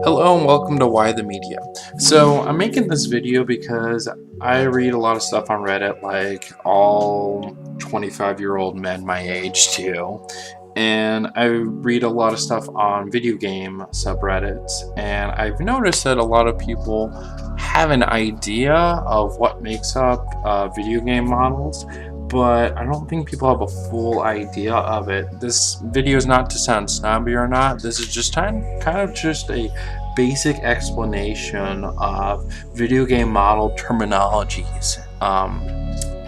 Hello and welcome to Why the Media. So I'm making this video because I read a lot of stuff on Reddit, like all 25-year-old men my age do. And I read a lot of stuff on video game subreddits, and I've noticed that a lot of people have an idea of what makes up video game models, but I don't think people have a full idea of it. This video is not to sound snobby or not. This is just kind of just a basic explanation of video game model terminologies.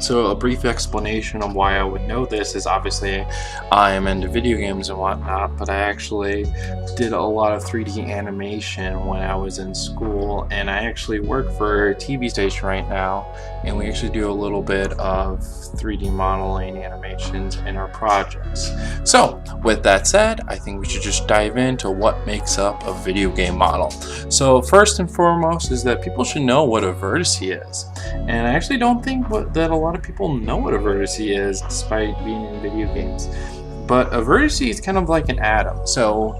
So a brief explanation of why I would know this is obviously I am into video games and whatnot, but I actually did a lot of 3D animation when I was in school, and I actually work for a TV station right now, and we actually do a little bit of 3D modeling animations in our projects. So with that said, I think we should just dive into what makes up a video game model. So first and foremost is that people should know what a vertice is. And I actually don't think that a lot of people know what a vertice is, despite being in video games. But a vertice is kind of like an atom. So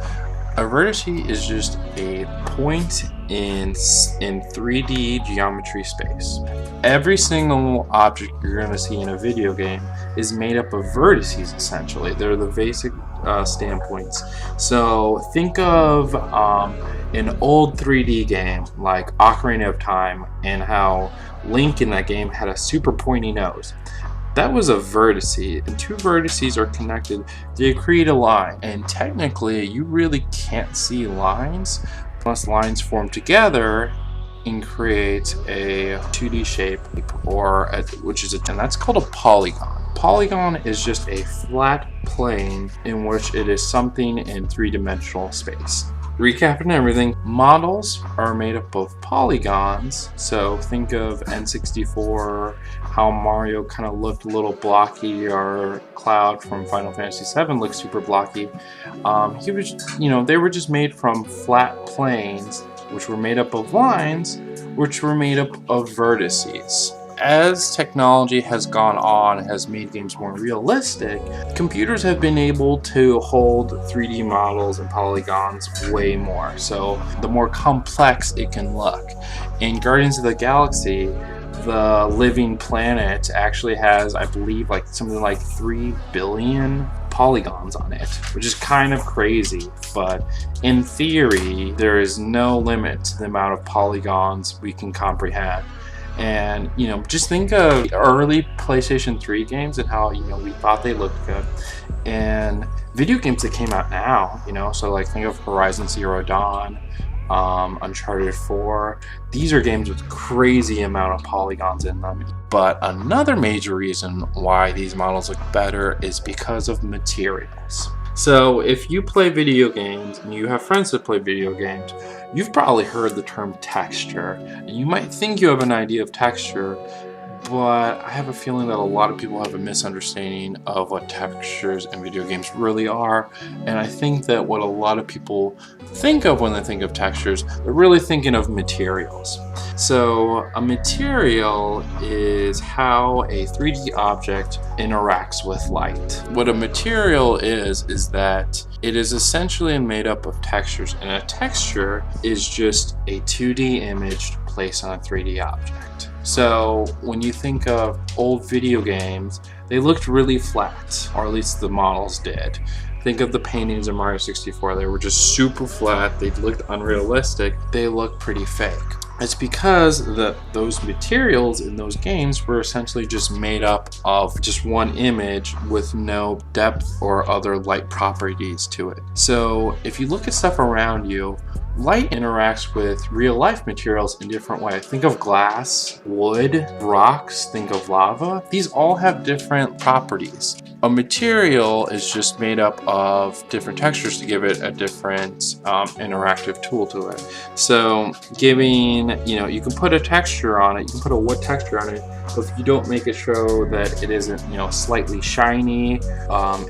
a vertice is just a point in 3D geometry space. Every single object you're going to see in a video game is made up of vertices, essentially. They're the basic standpoints. So think of an old 3D game like Ocarina of Time, and how Link in that game had a super pointy nose. That was a vertice, and two vertices are connected. They create a line, and technically you really can't see lines unless lines form together and create a 2D shape, and that's called a polygon. Polygon is just a flat plane in which it is something in three-dimensional space. Recapping everything, models are made up of polygons. So think of N64, how Mario kind of looked a little blocky, or Cloud from Final Fantasy VII looked super blocky. They were just made from flat planes, which were made up of lines, which were made up of vertices. As technology has gone on, has made games more realistic, computers have been able to hold 3D models and polygons way more. So the more complex it can look. In Guardians of the Galaxy, the living planet actually has, I believe, something like 3 billion polygons on it, which is kind of crazy, but in theory, there is no limit to the amount of polygons we can comprehend. And just think of early PlayStation 3 games and how we thought they looked good, and video games that came out now, so think of Horizon Zero Dawn, Uncharted 4. These are games with crazy amount of polygons in them. But another major reason why these models look better is because of materials. So if you play video games and you have friends that play video games, you've probably heard the term texture, and you might think you have an idea of texture, but I have a feeling that a lot of people have a misunderstanding of what textures in video games really are. And I think that what a lot of people think of when they think of textures, they're really thinking of materials. So a material is how a 3D object interacts with light. What a material is that it is essentially made up of textures, and a texture is just a 2D image placed on a 3D object. So when you think of old video games, they looked really flat, or at least the models did. Think of the paintings in Mario 64. They were just super flat. They looked unrealistic. They looked pretty fake. It's because those materials in those games were essentially just made up of just one image with no depth or other light properties to it. So if you look at stuff around you, light interacts with real life materials in different ways. Think of glass, wood, rocks, think of lava. These all have different properties. A material is just made up of different textures to give it a different interactive tool to it. So you can put a texture on it, you can put a wood texture on it, but if you don't make it show that it isn't, slightly shiny,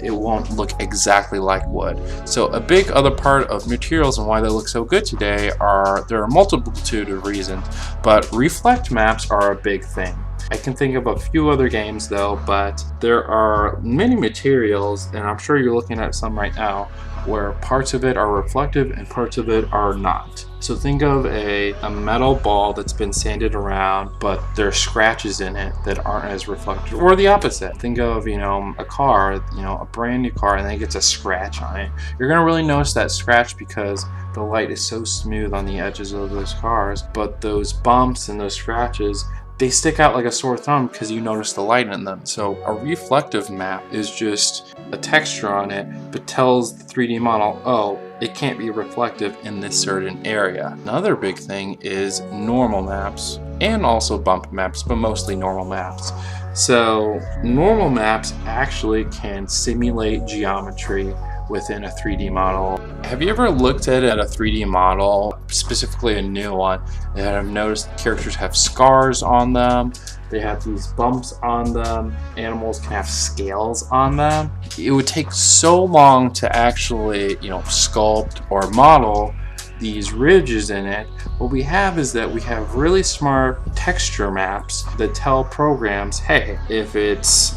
it won't look exactly like wood. So a big other part of materials and why they look so good today there are a multitude of reasons, but reflect maps are a big thing. I can think of a few other games though, but there are many materials, and I'm sure you're looking at some right now, where parts of it are reflective and parts of it are not. So think of a metal ball that's been sanded around, but there's scratches in it that aren't as reflective, or the opposite. Think of, a car, a brand new car, and then it gets a scratch on it. You're gonna really notice that scratch because the light is so smooth on the edges of those cars, but those bumps and those scratches, they stick out like a sore thumb because you notice the light in them. So a reflective map is just a texture on it, but tells the 3D model, oh, it can't be reflective in this certain area. Another big thing is normal maps and also bump maps, but mostly normal maps. So normal maps actually can simulate geometry within a 3D model. Have you ever looked at a 3D model, specifically a new one, and have noticed characters have scars on them, they have these bumps on them, animals can have scales on them? It would take so long to actually, sculpt or model these ridges in it. What we have is that we have really smart texture maps that tell programs, hey, if it's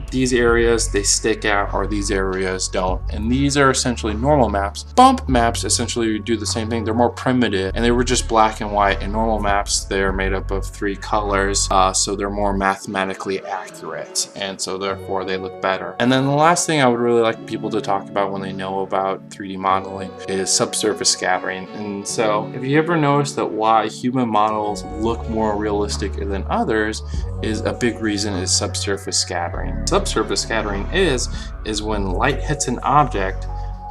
these areas, they stick out, or these areas don't. And these are essentially normal maps. Bump maps essentially do the same thing. They're more primitive, and they were just black and white. And normal maps, they're made up of 3 colors, so they're more mathematically accurate, and so therefore they look better. And then the last thing I would really like people to talk about when they know about 3D modeling is subsurface scattering. And so if you ever notice that why human models look more realistic than others, is a big reason is subsurface scattering. Subsurface scattering is when light hits an object,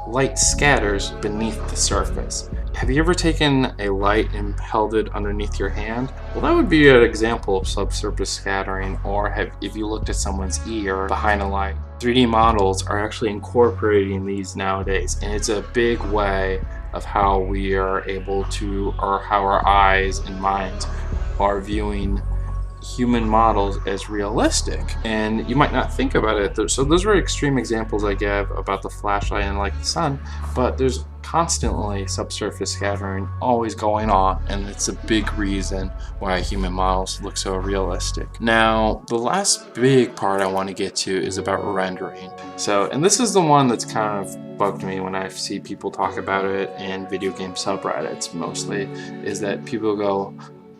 light scatters beneath the surface. Have you ever taken a light and held it underneath your hand? Well, that would be an example of subsurface scattering. Or if you looked at someone's ear behind a light. 3D models are actually incorporating these nowadays, and it's a big way of how we are able to, or how our eyes and minds are viewing human models as realistic. And you might not think about it. So those were extreme examples I gave about the flashlight and like the sun, but there's constantly subsurface scattering always going on, and it's a big reason why human models look so realistic. Now, the last big part I want to get to is about rendering. And this is the one that's kind of bugged me when I see people talk about it in video game subreddits mostly, is that people go,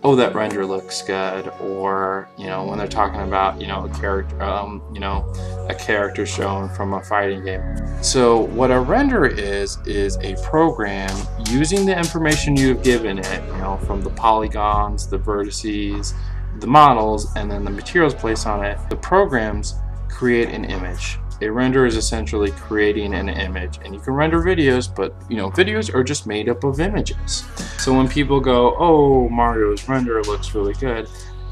oh, that render looks good, or when they're talking about a character shown from a fighting game. So what a render is a program using the information you've given it, from the polygons, the vertices, the models, and then the materials placed on it. The programs create an image. A render is essentially creating an image, and you can render videos, but videos are just made up of images. So when people go, oh, Mario's render looks really good,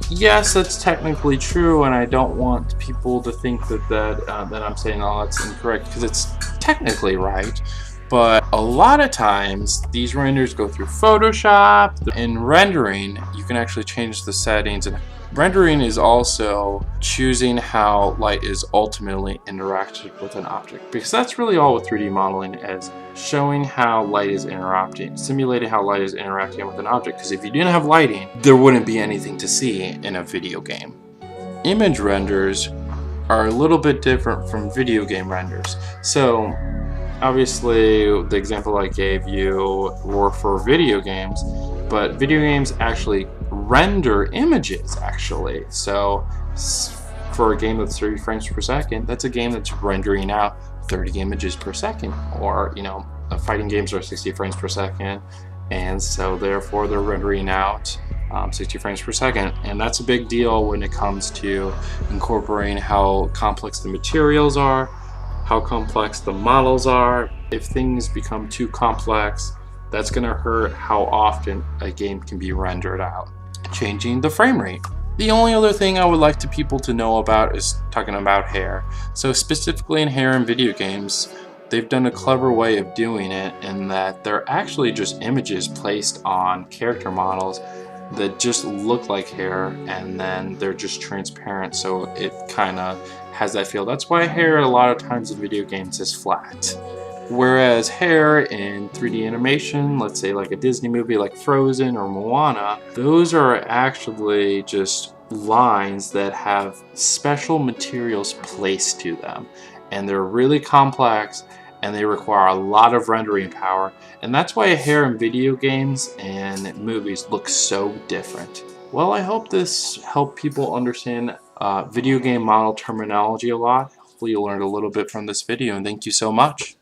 yes, that's technically true, and I don't want people to think that I'm saying, oh, that's incorrect, because it's technically right. But a lot of times these renders go through Photoshop. In rendering, you can actually change the settings, and rendering is also choosing how light is ultimately interacted with an object, because that's really all what 3D modeling is, showing how light is interacting, simulating how light is interacting with an object, because if you didn't have lighting, there wouldn't be anything to see in a video game. Image renders are a little bit different from video game renders. So obviously the example I gave you were for video games, but video games actually render images actually. So for a game that's 30 frames per second, that's a game that's rendering out 30 images per second. Or fighting games are 60 frames per second, and so therefore they're rendering out 60 frames per second. And that's a big deal when it comes to incorporating how complex the materials are, how complex the models are. If things become too complex, that's going to hurt how often a game can be rendered out. Changing the frame rate. The only other thing I would like people to know about is talking about hair. So specifically in hair in video games, they've done a clever way of doing it in that they're actually just images placed on character models that just look like hair, and then they're just transparent, so it kind of has that feel. That's why hair a lot of times in video games is flat. Whereas hair in 3D animation, let's say like a Disney movie like Frozen or Moana, those are actually just lines that have special materials placed to them, and they're really complex and they require a lot of rendering power, and that's why hair in video games and movies looks so different. Well, I hope this helped people understand video game model terminology a lot. Hopefully you learned a little bit from this video, and thank you so much.